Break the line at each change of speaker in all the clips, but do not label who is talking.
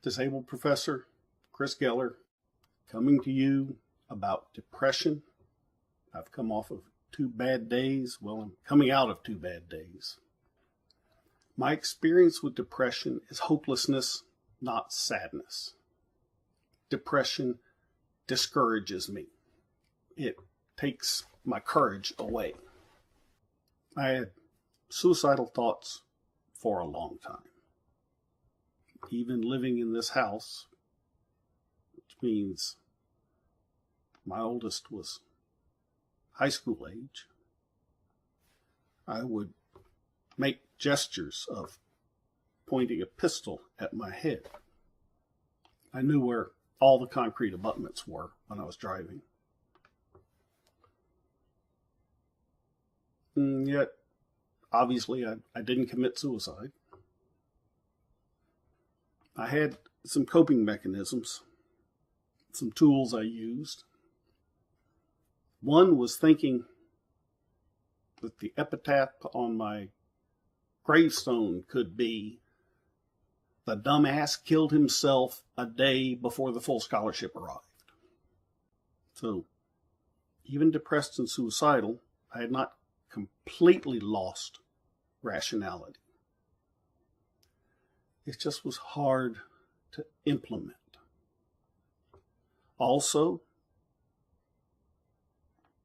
disabled professor Chris Geller, coming to you about depression. I've come off of 2 bad days. Well, I'm coming out of 2 bad days. My experience with depression is hopelessness, not sadness. Depression discourages me. It takes my courage away. I had suicidal thoughts for a long time. Even living in this house, which means my oldest was high school age, I would make gestures of pointing a pistol at my head. I knew where all the concrete abutments were when I was driving. And yet, obviously, I didn't commit suicide. I had some coping mechanisms, some tools I used. One was thinking that the epitaph on my gravestone could be, "The dumbass killed himself a day before the full scholarship arrived." So, even depressed and suicidal, I had not completely lost rationality. It just was hard to implement. Also,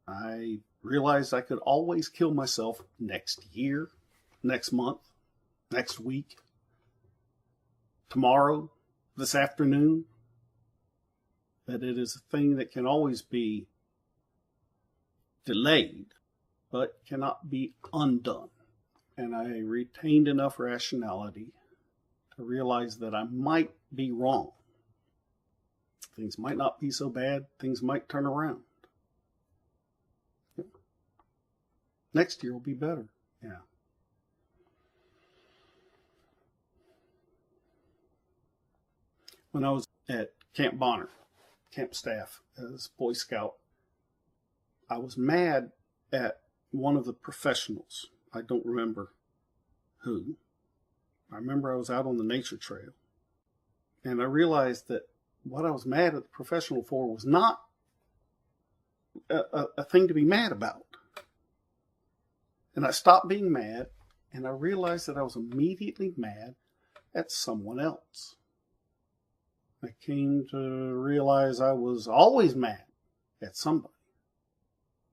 I realized I could always kill myself next year, next month, next week, tomorrow, this afternoon. That it is a thing that can always be delayed, but cannot be undone. And I retained enough rationality to realize that I might be wrong. Things might not be so bad. Things might turn around. Next year will be better. Yeah. When I was at Camp Bonner, camp staff as Boy Scout, I was mad at one of the professionals. I don't remember who. I remember I was out on the nature trail, and I realized that what I was mad at the professional for was not a thing to be mad about. And I stopped being mad, and I realized that I was immediately mad at someone else. I came to realize I was always mad at somebody.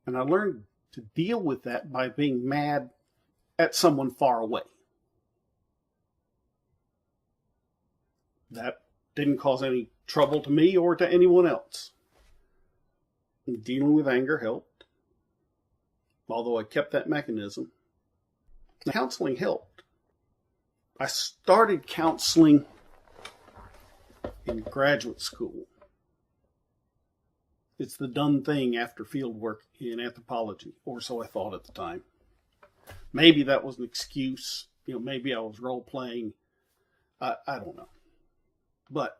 And I learned to deal with that by being mad at someone far away. That didn't cause any trouble to me or to anyone else. And dealing with anger helped, although I kept that mechanism. The counseling helped. I started counseling in graduate school. It's the done thing after field work in anthropology, or so I thought at the time. Maybe that was an excuse. Maybe I was role-playing. I don't know. But,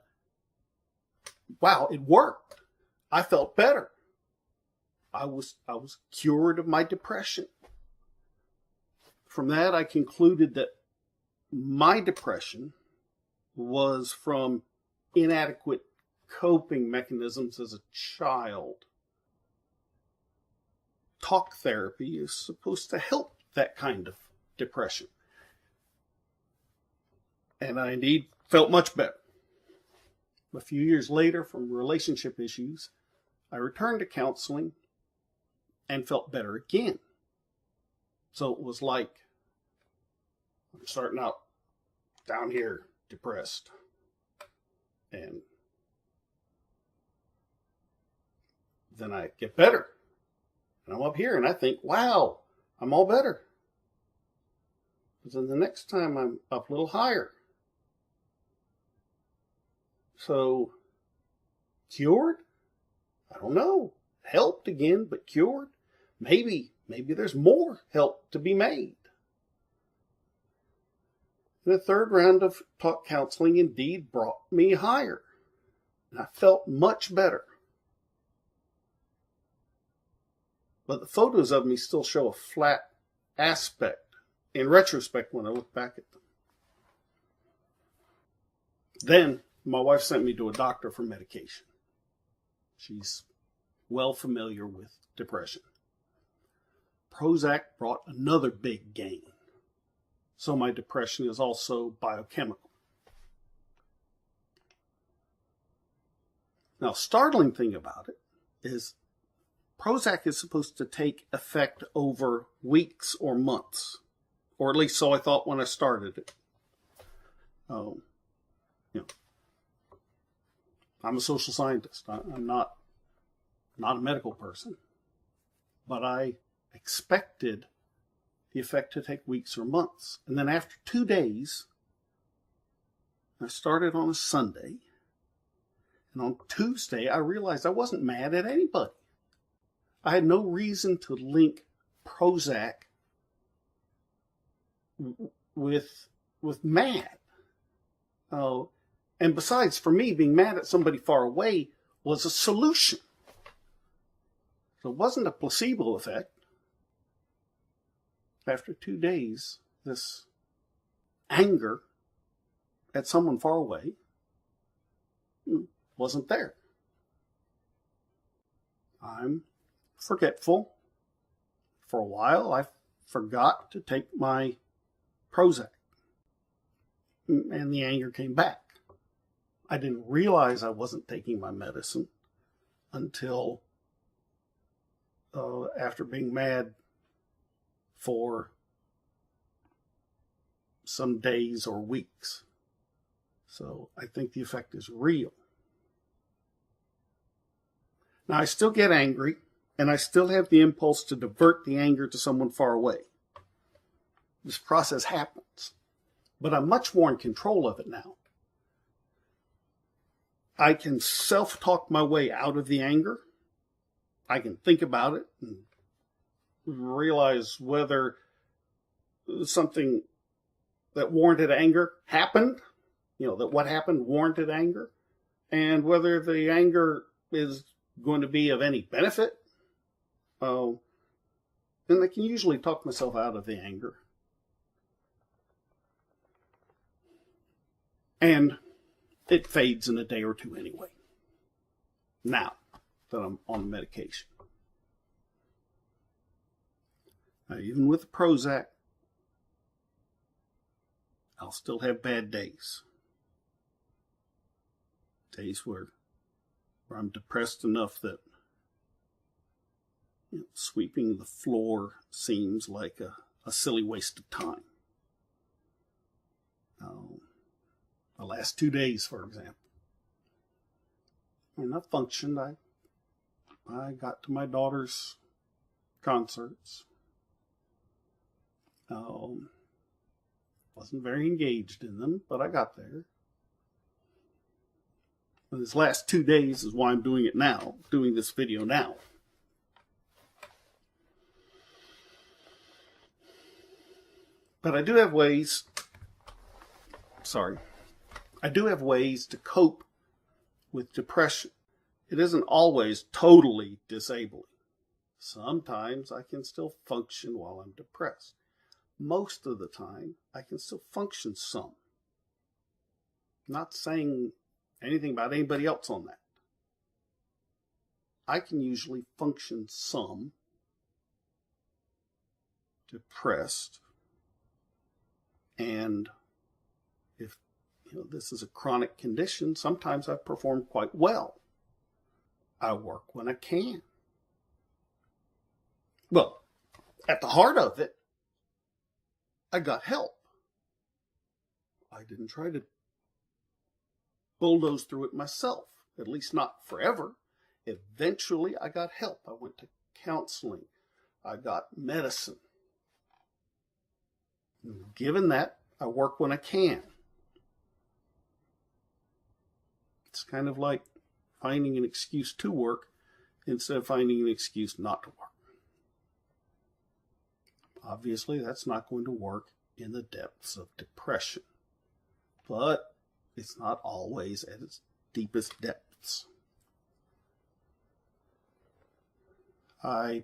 wow, it worked. I felt better. I was cured of my depression. From that, I concluded that my depression was from inadequate coping mechanisms as a child. Talk therapy is supposed to help that kind of depression. And I indeed felt much better. A few years later, from relationship issues, I returned to counseling and felt better again. So it was like I'm starting out down here depressed, and then I get better, and I'm up here and I think, wow, I'm all better. But then the next time I'm up a little higher. So, cured? I don't know. Helped again, but cured? Maybe there's more help to be made. And the third round of talk counseling indeed brought me higher. And I felt much better. But the photos of me still show a flat aspect in retrospect when I look back at them. Then My wife sent me to a doctor for medication. She's well familiar with depression. Prozac brought another big gain. So my depression is also biochemical. Now, startling thing about it is Prozac is supposed to take effect over weeks or months, or at least so I thought when I started it. I'm a social scientist. I'm not a medical person, but I expected the effect to take weeks or months. And then after 2 days, I started on a Sunday, and on Tuesday, I realized I wasn't mad at anybody. I had no reason to link Prozac with mad. And besides, for me, being mad at somebody far away was a solution. So it wasn't a placebo effect. After 2 days, this anger at someone far away wasn't there. I'm forgetful. For a while, I forgot to take my Prozac, and the anger came back. I didn't realize I wasn't taking my medicine until after being mad for some days or weeks. So I think the effect is real. Now, I still get angry, and I still have the impulse to divert the anger to someone far away. This process happens, but I'm much more in control of it now. I can self-talk my way out of the anger. I can think about it and realize whether something that warranted anger happened, that what happened warranted anger, and whether the anger is going to be of any benefit. And I can usually talk myself out of the anger. And it fades in a day or two anyway, now that I'm on medication. Now, even with the Prozac, I'll still have bad days. Days where I'm depressed enough that sweeping the floor seems like a silly waste of time. The last 2 days, for example. And I functioned. I got to my daughter's concerts. Wasn't very engaged in them, but I got there. And this last 2 days is why I'm doing it now, doing this video now. But I do have ways to cope with depression. It isn't always totally disabling. Sometimes I can still function while I'm depressed. Most of the time, I can still function some. Not saying anything about anybody else on that. I can usually function some depressed, and if this is a chronic condition, sometimes I perform quite well. I work when I can. Well, at the heart of it, I got help. I didn't try to bulldoze through it myself, at least not forever. Eventually, I got help. I went to counseling. I got medicine. Given that, I work when I can. It's kind of like finding an excuse to work instead of finding an excuse not to work. Obviously, that's not going to work in the depths of depression, but it's not always at its deepest depths. I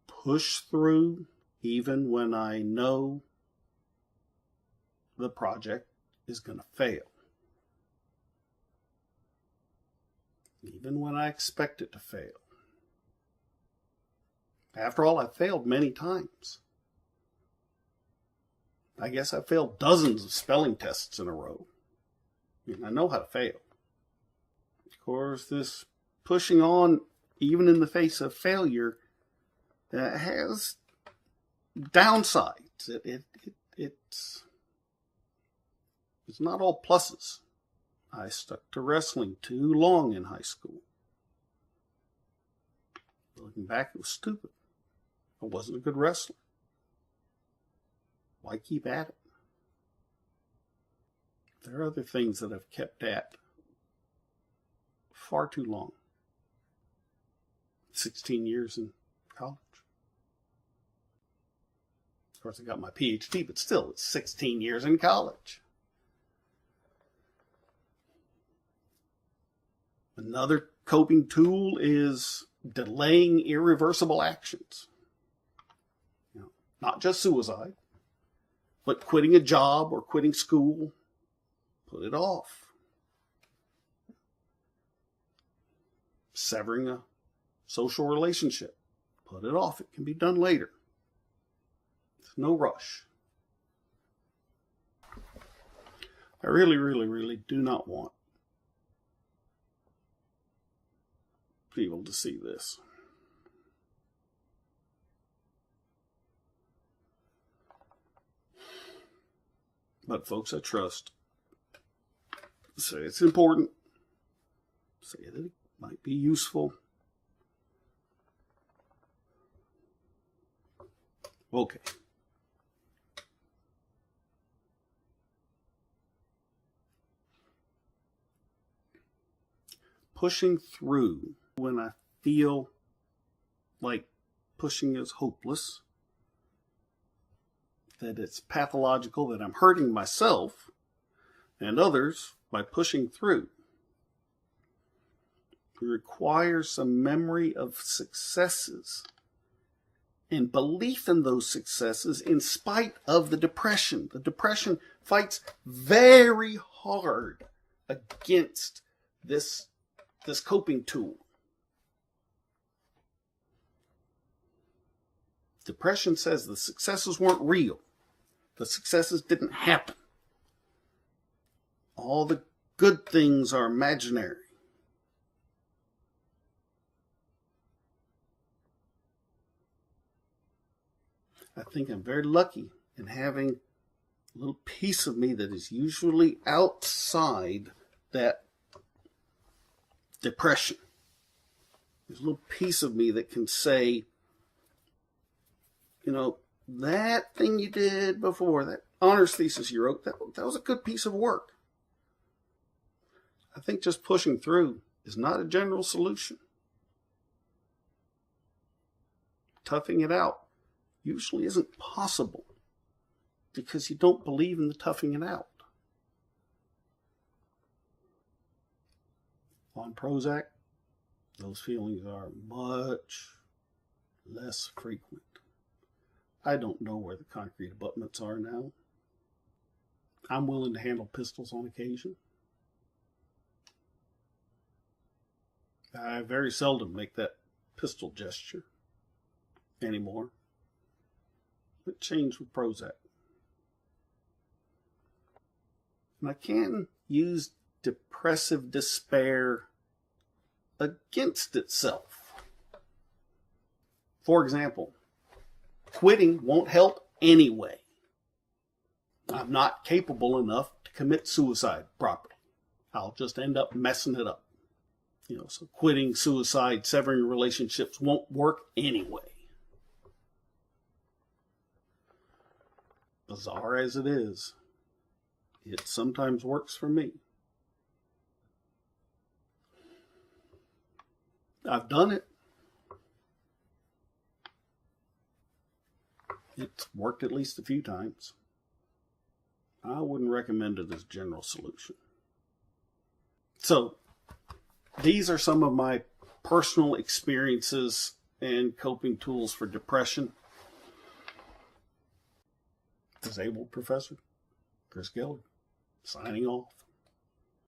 push through even when I know the project is going to fail. even when I expect it to fail. After all, I've failed many times. I guess I've failed dozens of spelling tests in a row. I know how to fail. Of course, this pushing on, even in the face of failure, has downsides. It's not all pluses. I stuck to wrestling too long in high school. Looking back, it was stupid. I wasn't a good wrestler. Why keep at it? There are other things that I've kept at far too long. 16 years in college. Of course, I got my Ph.D., but still, it's 16 years in college. Another coping tool is delaying irreversible actions. Not just suicide, but quitting a job or quitting school. Put it off. Severing a social relationship. Put it off. It can be done later. There's no rush. I really do not want people to see this. But folks I trust say it's important, say that it might be useful. Okay. Pushing through when I feel like pushing is hopeless, that it's pathological, that I'm hurting myself and others by pushing through. It requires some memory of successes and belief in those successes in spite of the depression. The depression fights very hard against this coping tool. Depression says the successes weren't real. The successes didn't happen. All the good things are imaginary. I think I'm very lucky in having a little piece of me that is usually outside that depression. There's a little piece of me that can say, that thing you did before, that honors thesis you wrote, that was a good piece of work. I think just pushing through is not a general solution. Toughing it out usually isn't possible because you don't believe in the toughing it out. On Prozac, those feelings are much less frequent. I don't know where the concrete abutments are now. I'm willing to handle pistols on occasion. I very seldom make that pistol gesture anymore. It changed with Prozac. And I can use depressive despair against itself. For example, quitting won't help anyway. I'm not capable enough to commit suicide properly. I'll just end up messing it up. So quitting, suicide, severing relationships won't work anyway. Bizarre as it is, it sometimes works for me. I've done it. It's worked at least a few times. I wouldn't recommend it as a general solution. So, these are some of my personal experiences and coping tools for depression. Disabled Professor Chris Geller, signing off.